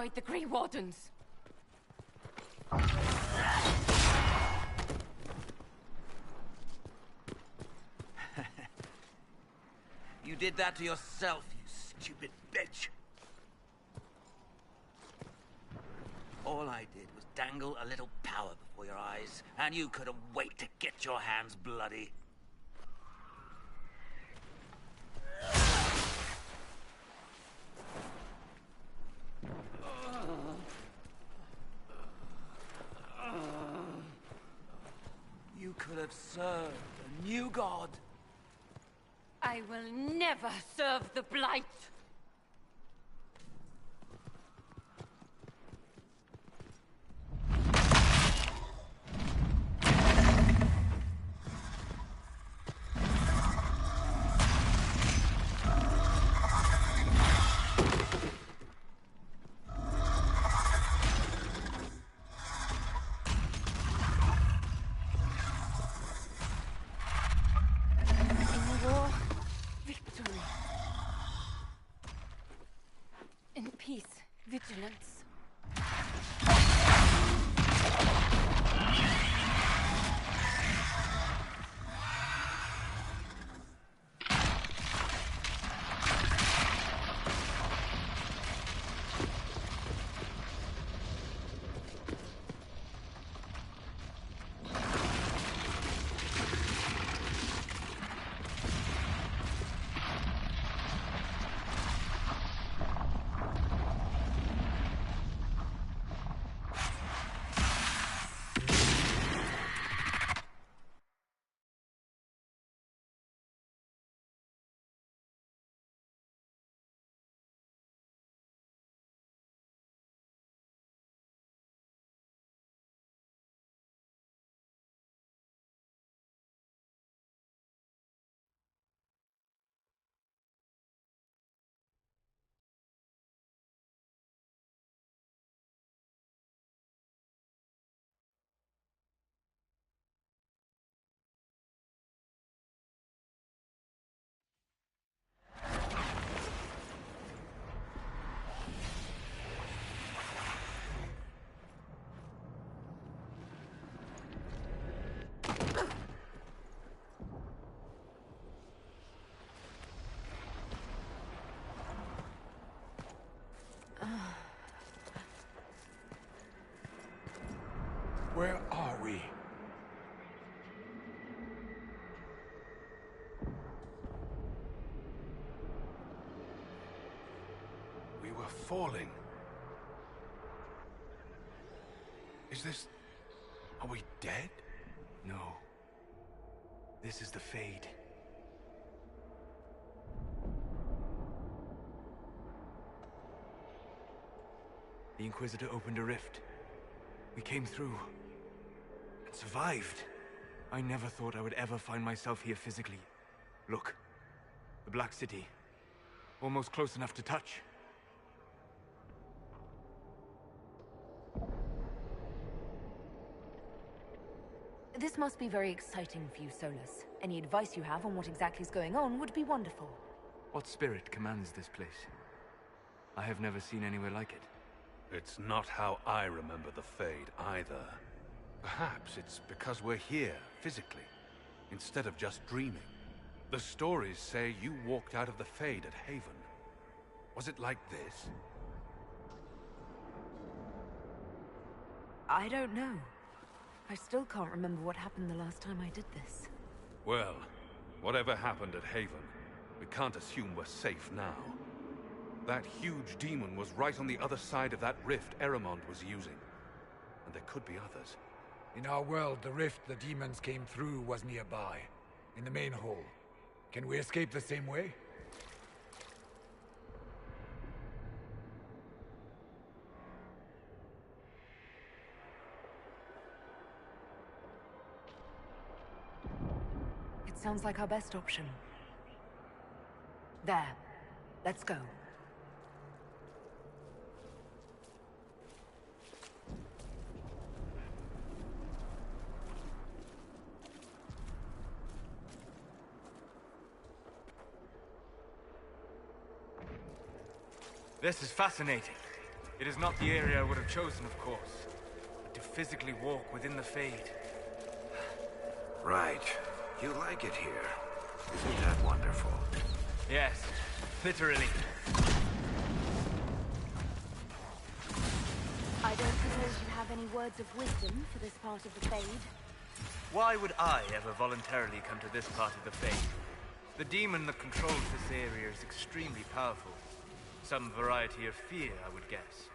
destroyed the Grey Wardens. You did that to yourself, you stupid bitch. All I did was dangle a little power before your eyes, and you couldn't wait to get your hands bloody. You could have served a new god. I will never serve the Blight! Vigilance. Where are we? We were falling. Is this... Are we dead? No. This is the Fade. The Inquisitor opened a rift. We came through. And survived. I never thought I would ever find myself here physically. Look. The Black City. Almost close enough to touch. This must be very exciting for you, Solus. Any advice you have on what exactly is going on would be wonderful. What spirit commands this place? I have never seen anywhere like it. It's not how I remember the Fade, either. Perhaps it's because we're here, physically, instead of just dreaming. The stories say you walked out of the Fade at Haven. Was it like this? I don't know. I still can't remember what happened the last time I did this. Well, whatever happened at Haven, we can't assume we're safe now. That huge demon was right on the other side of that rift Eramond was using. And there could be others. In our world, the rift the demons came through was nearby, in the main hall. Can we escape the same way? It sounds like our best option. There. Let's go. This is fascinating. It is not the area I would have chosen, of course, but to physically walk within the Fade. Right. You like it here. Isn't that wonderful? Yes, literally. I don't suppose you have any words of wisdom for this part of the Fade? Why would I ever voluntarily come to this part of the Fade? The demon that controls this area is extremely powerful. Some variety of fear, I would guess.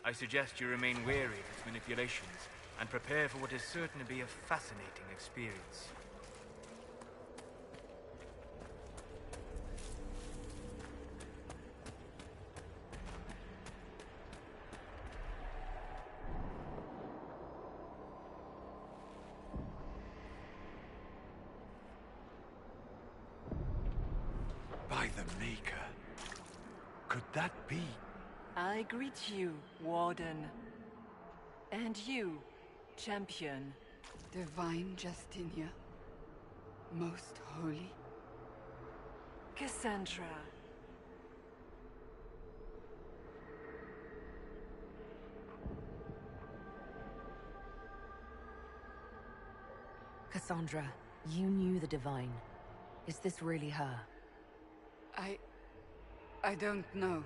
I suggest you remain wary of its manipulations, and prepare for what is certain to be a fascinating experience. By the Maker. Could that be? I greet you, Warden. And you, Champion. Divine Justinia. Most holy. Cassandra. Cassandra, you knew the Divine. Is this really her? I don't know.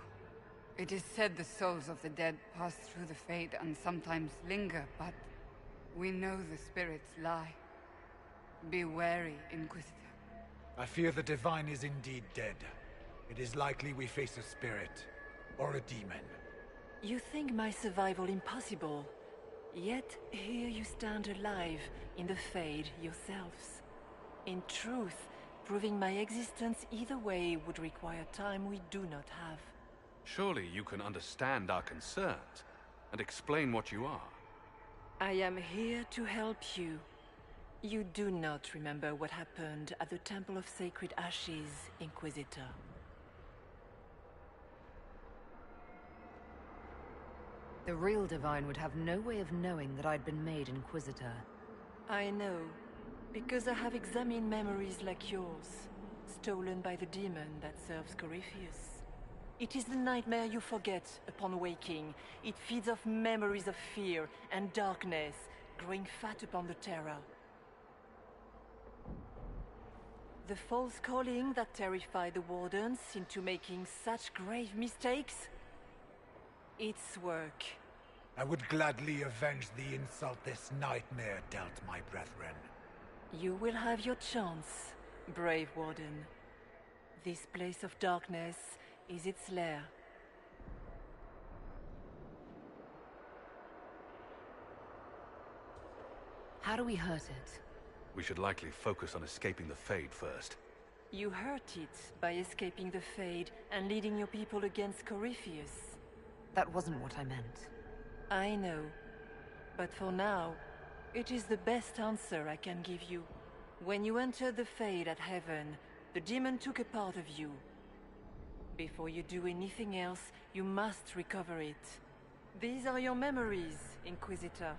It is said the souls of the dead pass through the Fade and sometimes linger, but we know the spirits lie. Be wary, Inquisitor. I fear the Divine is indeed dead. It is likely we face a spirit, or a demon. You think my survival impossible, yet here you stand alive in the Fade yourselves. In truth, proving my existence either way would require time we do not have. Surely you can understand our concerns, and explain what you are. I am here to help you. You do not remember what happened at the Temple of Sacred Ashes, Inquisitor. The real Divine would have no way of knowing that I'd been made Inquisitor. I know, because I have examined memories like yours, stolen by the demon that serves Corypheus. It is the nightmare you forget upon waking. It feeds off memories of fear and darkness, growing fat upon the terror. The false calling that terrified the Wardens into making such grave mistakes? Its work. I would gladly avenge the insult this nightmare dealt my brethren. You will have your chance, brave Warden. This place of darkness is its lair. How do we hurt it? We should likely focus on escaping the Fade first. You hurt it by escaping the Fade and leading your people against Corypheus. That wasn't what I meant. I know. But for now, it is the best answer I can give you. When you entered the Fade at Heaven, the demon took a part of you. Before you do anything else, you must recover it. These are your memories, Inquisitor.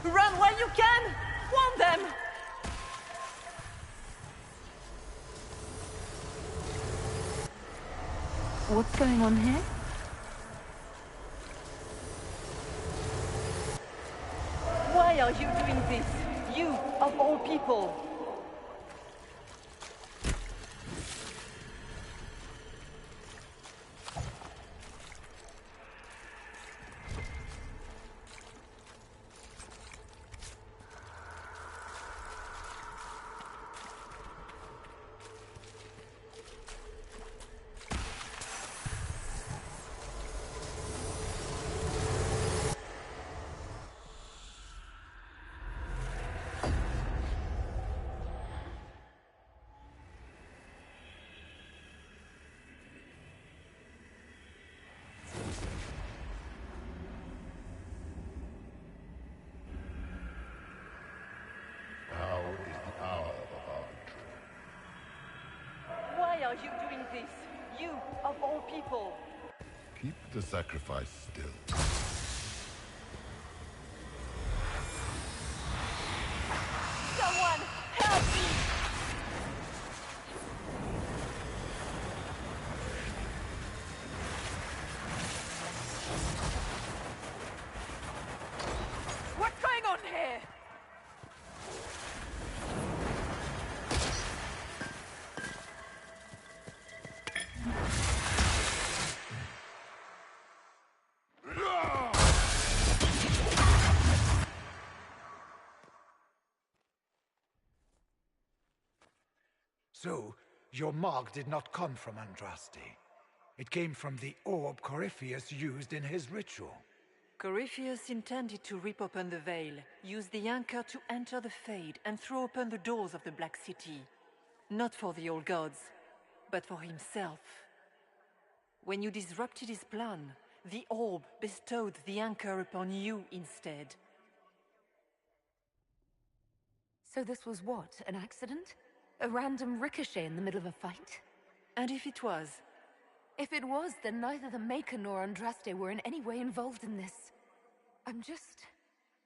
Run while you can! Warn them! What's going on here? Why are you doing this? You, of all people! are you doing this? You, of all people. Keep the sacrifice still. Someone, help me! What's going on here? So, your mark did not come from Andraste. It came from the orb Corypheus used in his ritual. Corypheus intended to rip open the veil, use the anchor to enter the Fade, and throw open the doors of the Black City. Not for the old gods, but for himself. When you disrupted his plan, the orb bestowed the anchor upon you instead. So this was what? An accident? A random ricochet in the middle of a fight? And if it was? If it was, then neither the Maker nor Andraste were in any way involved in this. I'm just...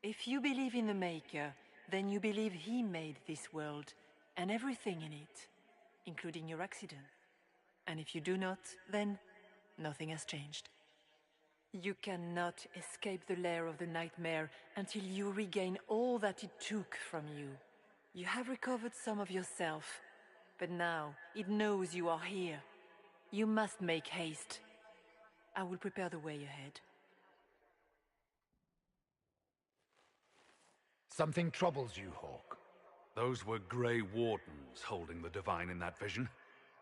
If you believe in the Maker, then you believe he made this world, and everything in it, including your accident. And if you do not, then nothing has changed. You cannot escape the lair of the nightmare until you regain all that it took from you. You have recovered some of yourself, but now it knows you are here. You must make haste. I will prepare the way ahead. Something troubles you, Hawk. Those were Grey Wardens holding the Divine in that vision.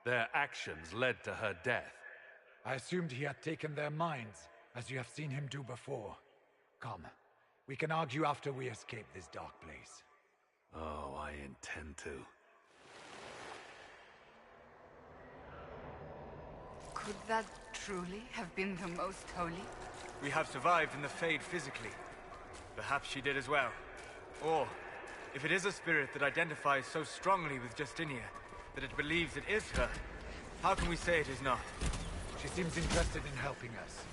Their actions led to her death. I assumed he had taken their minds, as you have seen him do before. Come, we can argue after we escape this dark place. Oh, I intend to. Could that truly have been the Most Holy? We have survived in the Fade physically. Perhaps she did as well. Or, if it is a spirit that identifies so strongly with Justinia, that it believes it is her, how can we say it is not? She seems interested in helping us.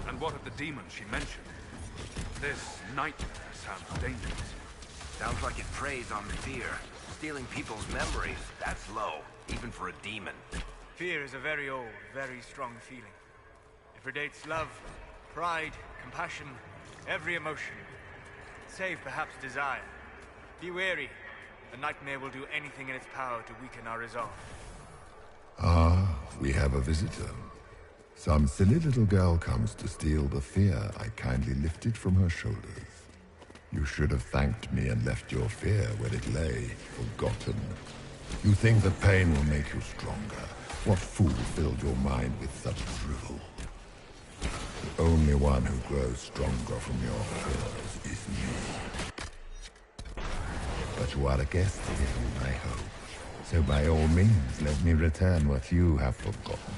And what of the demon she mentioned? This nightmare sounds dangerous. Sounds like it preys on fear. Stealing people's memories, that's low, even for a demon. Fear is a very old, very strong feeling. It predates love, pride, compassion, every emotion. Save perhaps desire. Be wary. The nightmare will do anything in its power to weaken our resolve. Ah, we have a visitor. Some silly little girl comes to steal the fear I kindly lifted from her shoulders. You should have thanked me and left your fear where it lay, forgotten. You think the pain will make you stronger. What fool filled your mind with such drivel? The only one who grows stronger from your fears is me. But you are a guest here, I hope. So by all means, let me return what you have forgotten.